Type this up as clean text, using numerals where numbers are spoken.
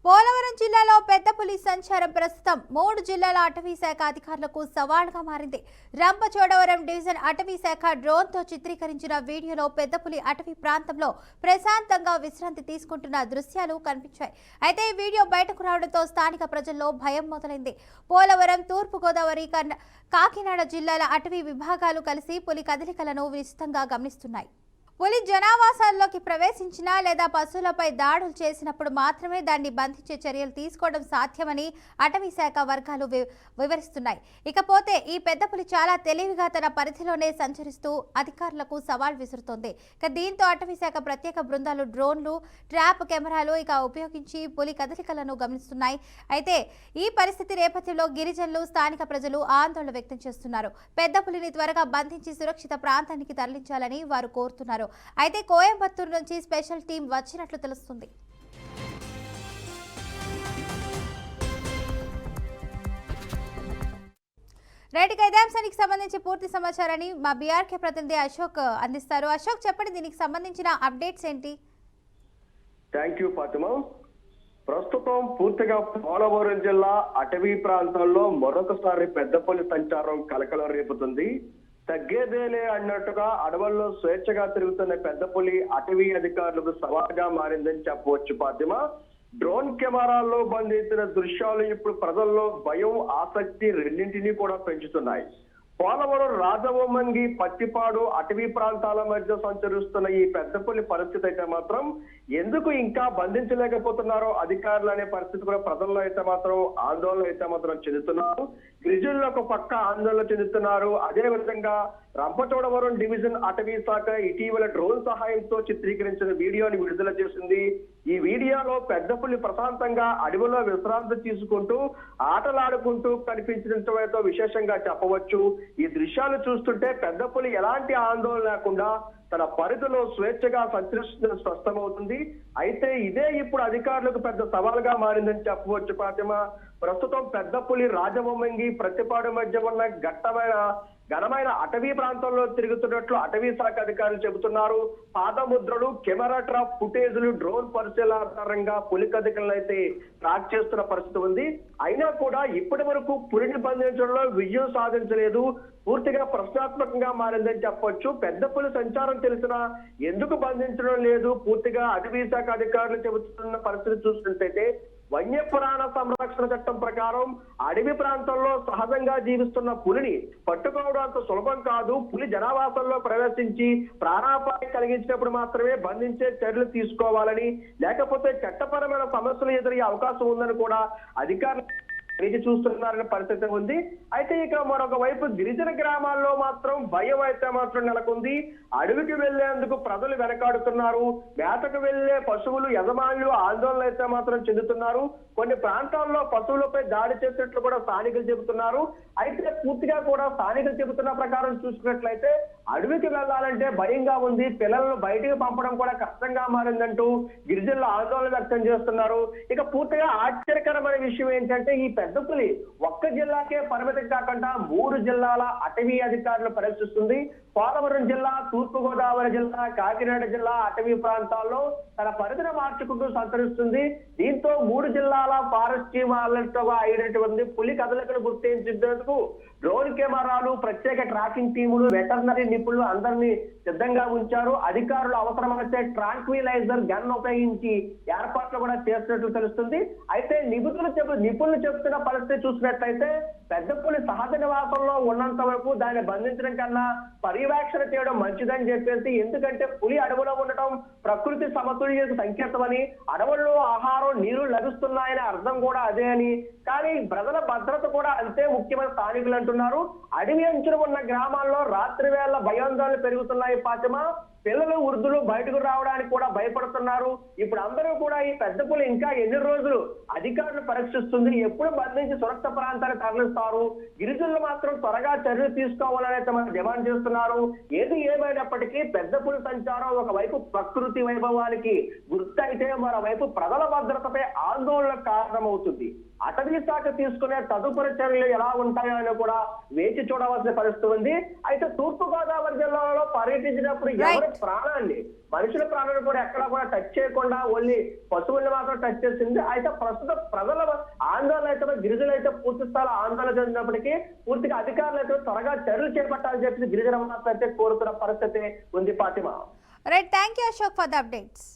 పోలవరం జిల్లాలో పెద్ద పులి సంచారం ప్రస్తుతం 3 జిల్లాల అటవీ శాఖ అధికారులకు సవాల్గా మారింది. రంపచోడవరం డివిజన్ అటవీ శాఖ డ్రోన్తో చిత్రీకరించిన వీడియోలో పెద్ద పులి అటవీ ప్రాంతంలో ప్రశాంతంగా విశ్రాంతి తీసుకుంటున్న దృశ్యాలు కనిపించాయి. అయితే ఈ వీడియో బయటకు రావడంతో స్థానిక ప్రజల్లో భయం మొదలైంది. పోలవరం, తూర్పు గోదావరి, కాకినాడ జిల్లాల అటవీ విభాగాలు కలిసి పులి కదలికలను విస్తృతంగా గమనిస్తున్నాయి. పులి జనావాసాల్లోకి ప్రవేశించినా లేదా పశువులపై దాడులు చేసినప్పుడు మాత్రమే దాన్ని బంధించే చర్యలు తీసుకోవడం సాధ్యమని అటవీ శాఖ వర్గాలు వివరిస్తున్నాయి. ఇకపోతే ఈ పెద్ద పులి చాలా తెలివిగా తన పరిధిలోనే సంచరిస్తూ అధికారులకు సవాల్ విసురుతోంది. దీంతో అటవీ శాఖ ప్రత్యేక బృందాలు డ్రోన్లు, ట్రాప్ కెమెరాలు ఉపయోగించి పులి కదలికలను గమనిస్తున్నాయి. అయితే ఈ పరిస్థితి నేపథ్యంలో గిరిజనులు, స్థానిక ప్రజలు ఆందోళన వ్యక్తం చేస్తున్నారు. పెద్ద పులిని త్వరగా బంధించి సురక్షిత ప్రాంతానికి తరలించాలని వారు కోరుతున్నారు. అయితే కోయంబత్తూరు నుంచి స్పెషల్ టీం వచ్చినట్లు తెలుస్తుంది. రైట్, ఇదే అంశానికి సంబంధించి పూర్తి సమాచారాన్ని మా బీఆర్కే ప్రతినిధి అశోక్ అందిస్తారు. అశోక్, చెప్పండి, దీనికి సంబంధించిన అప్డేట్స్ ఏంటి? Thank you Fatima. ప్రస్తుతం పూర్తిగా పోలవరం జిల్లా అటవీ ప్రాంతాల్లో మరొకసారి పెద్ద పులి సంచారం కలకలం రేపుతుంది. తగ్గేదేలే అన్నట్టుగా అడవుల్లో స్వేచ్ఛగా తిరుగుతున్న పెద్ద పులి అటవీ అధికారులకు సవాలుగా మారిందని చెప్పవచ్చు ఫాతిమా. డ్రోన్ కెమెరాల్లో బంధించిన దృశ్యాలు ఇప్పుడు ప్రజల్లో భయం, ఆసక్తి రెండింటినీ కూడా పెంచుతున్నాయి. పోలవరం, రాజవొమ్మంగి, పత్తిపాడు అటవీ ప్రాంతాల మధ్య సంచరిస్తున్న ఈ పెద్ద పులి పరిస్థితి అయితే మాత్రం ఎందుకు ఇంకా బంధించలేకపోతున్నారో అధికారులు అనే పరిస్థితి కూడా ప్రజల్లో అయితే మాత్రం ఆందోళన అయితే మాత్రం చెందుతున్నారు. గిరిజనులు ఒక పక్క ఆందోళన చెందుతున్నారు. అదే విధంగా రంపచోడవరం డివిజన్ అటవీ శాఖ ఇటీవల డ్రోన్ సహాయంతో చిత్రీకరించిన వీడియోని విడుదల చేసింది. ఈ వీడియోలో పెద్ద పులి ప్రశాంతంగా అడవిలో విశ్రాంతి తీసుకుంటూ ఆటలాడుకుంటూ కనిపించడంతో విశేషంగా చెప్పవచ్చు. ఈ దృశ్యాలు చూస్తుంటే పెద్ద పులి ఎలాంటి ఆందోళన లేకుండా తన పరిధిలో స్వేచ్ఛగా సంచరిస్తున్న స్పష్టమవుతుంది. అయితే ఇదే ఇప్పుడు అధికారులకు పెద్ద సవాల్గా మారిందని చెప్పవచ్చు ఫాతిమా. ప్రస్తుతం పెద్ద పులి రాజవొమ్మంగి, ప్రతిపాడు మధ్య ఉన్న ఘనమైన అటవీ ప్రాంతంలో తిరుగుతున్నట్లు అటవీ శాఖ అధికారులు చెబుతున్నారు. పాదముద్రలు, కెమెరా ట్రాప్ ఫుటేజ్లు, డ్రోన్ పరిశీలన ఆధారంగా పులి కదలికలను అయితే ట్రాక్ చేస్తున్న పరిస్థితి ఉంది. అయినా కూడా ఇప్పటి వరకు పులిని బంధించడంలో విజయం సాధించలేదు. పూర్తిగా ప్రశ్నాత్మకంగా మారిందని చెప్పొచ్చు. పెద్ద పులి సంచారం తెలిసినా ఎందుకు బంధించడం లేదు? పూర్తిగా అటవీ శాఖ అధికారులు చెబుతున్న పరిస్థితి చూసినట్టయితే వన్యప్రాణ సంరక్షణ చట్టం ప్రకారం అడవి ప్రాంతంలో సహజంగా జీవిస్తున్న పులిని పట్టుకోవడం అంత సులభం కాదు. పులి జనావాసంలో ప్రవేశించి ప్రాణాపాయం కలిగించినప్పుడు మాత్రమే బంధించే చర్యలు తీసుకోవాలని, లేకపోతే చట్టపరమైన సమస్యలు ఎదురయ్యే అవకాశం ఉందని కూడా అధికారులు వేచి చూస్తున్నారనే పరిస్థితి ఉంది. అయితే ఇక మరొక వైపు గిరిజన గ్రామాల్లో మాత్రం భయం అయితే మాత్రం నెలకొంది. అడవికి వెళ్లేందుకు ప్రజలు వెనకాడుతున్నారు. మేతకు వెళ్లే పశువులు యజమానులు ఆందోళన అయితే మాత్రం చెందుతున్నారు. కొన్ని ప్రాంతాల్లో పశువులపై దాడి చేసినట్లు కూడా స్థానికులు చెబుతున్నారు. అయితే పూర్తిగా కూడా స్థానికులు చెబుతున్న ప్రకారం చూసుకున్నట్లయితే అడవికి వెళ్లాలంటే భయంగా ఉంది. పిల్లలను బయటికి పంపడం కూడా కష్టంగా మారిందంటూ గిరిజనులు ఆందోళన వ్యక్తం చేస్తున్నారు. ఇక పూర్తిగా ఆశ్చర్యకరమైన విషయం ఏంటంటే ఈ పెద్ద పులి ఒక్క జిల్లాకే పరిమితం కాకుండా 3 జిల్లాల అటవీ అధికారులు పరీక్షిస్తుంది. పోలవరం జిల్లా, తూర్పు గోదావరి జిల్లా, కాకినాడ జిల్లా అటవీ ప్రాంతాల్లో తన పరిధిని మార్చుకుంటూ సంచరిస్తుంది. దీంతో 3 జిల్లాల ఫారెస్ట్ టీమ్ అలర్ట్ గా అయినటువంటి పులి కదలికను గుర్తించేందుకు డ్రోన్ కెమెరాలు, ప్రత్యేక ట్రాకింగ్ టీములు, వెటర్నరీ నిపుణులు అందరినీ సిద్ధంగా ఉంచారు. అధికారులు అవసరమైతే ట్రాంక్విలైజర్ గన్ ఉపయోగించి ఏర్పాట్లు కూడా చేసినట్లు తెలుస్తుంది. అయితే నిపుణులు చెబుతున్న పరిస్థితి చూసినట్లయితే పెద్ద పులి సహజ నివాసంలో ఉన్నంత వరకు దాన్ని బంధించడం కన్నా పర్యవేక్షణ చేయడం మంచిదని చెప్పేసి, ఎందుకంటే పులి అడవులో ఉండటం ప్రకృతి సమతుల్యతకు సంకేతమని, అడవుల్లో ఆహారం, నీరు లభిస్తున్నాయని అర్థం కూడా అదే అని, కానీ ప్రజల భద్రత కూడా అంతే ముఖ్యమైన స్థానికులు అంటున్నారు. అడవి అంచున ఉన్న గ్రామాల్లో రాత్రి వేళ భయాందోళనలు పెరుగుతున్నాయి ఫాతిమా. పిల్లలు, వృద్ధులు బయటకు రావడానికి కూడా భయపడుతున్నారు. ఇప్పుడు అందరూ కూడా ఈ పెద్ద పులి ఇంకా ఎన్ని రోజులు అధికారులు పరీక్షిస్తుంది, ఎప్పుడు బంధించి సురక్షిత ప్రాంతాన్ని తరలిస్తారు, గిరిజనులు మాత్రం త్వరగా చర్యలు తీసుకోవాలని అయితే మనం డిమాండ్ చేస్తున్నారు. ఏది ఏమైనప్పటికీ పెద్ద పులి సంచారం ఒకవైపు ప్రకృతి వైభవానికి గుర్తయితే మరోవైపు ప్రజల భద్రతపై ఆందోళన కారణమవుతుంది. అటవీ శాఖ తీసుకునే తదుపరి చర్యలు ఎలా ఉంటాయో అని కూడా వేచి చూడవలసిన పరిస్థితి ఉంది. అయితే తూర్పు గోదావరి జిల్లాలో పర్యటించినప్పుడు ఎవరి ప్రాణాన్ని, మనుషుల ప్రాణాన్ని కూడా ఎక్కడా కూడా టచ్ చేయకుండా ఓన్లీ పశువుల్ని మాత్రం టచ్ చేసింది. అయితే ప్రస్తుతం ప్రజల ఆందోళన అయితే గిరిజనులు అయితే పూర్తి స్థాయిలో ఆందోళన చెందినప్పటికీ పూర్తిగా అధికారులు అయితే త్వరగా చర్యలు చేపట్టాలని చెప్పి గిరిజన అయితే కోరుతున్న పరిస్థితి ఉంది. Fatima. Right, thank you Ashok for the updates.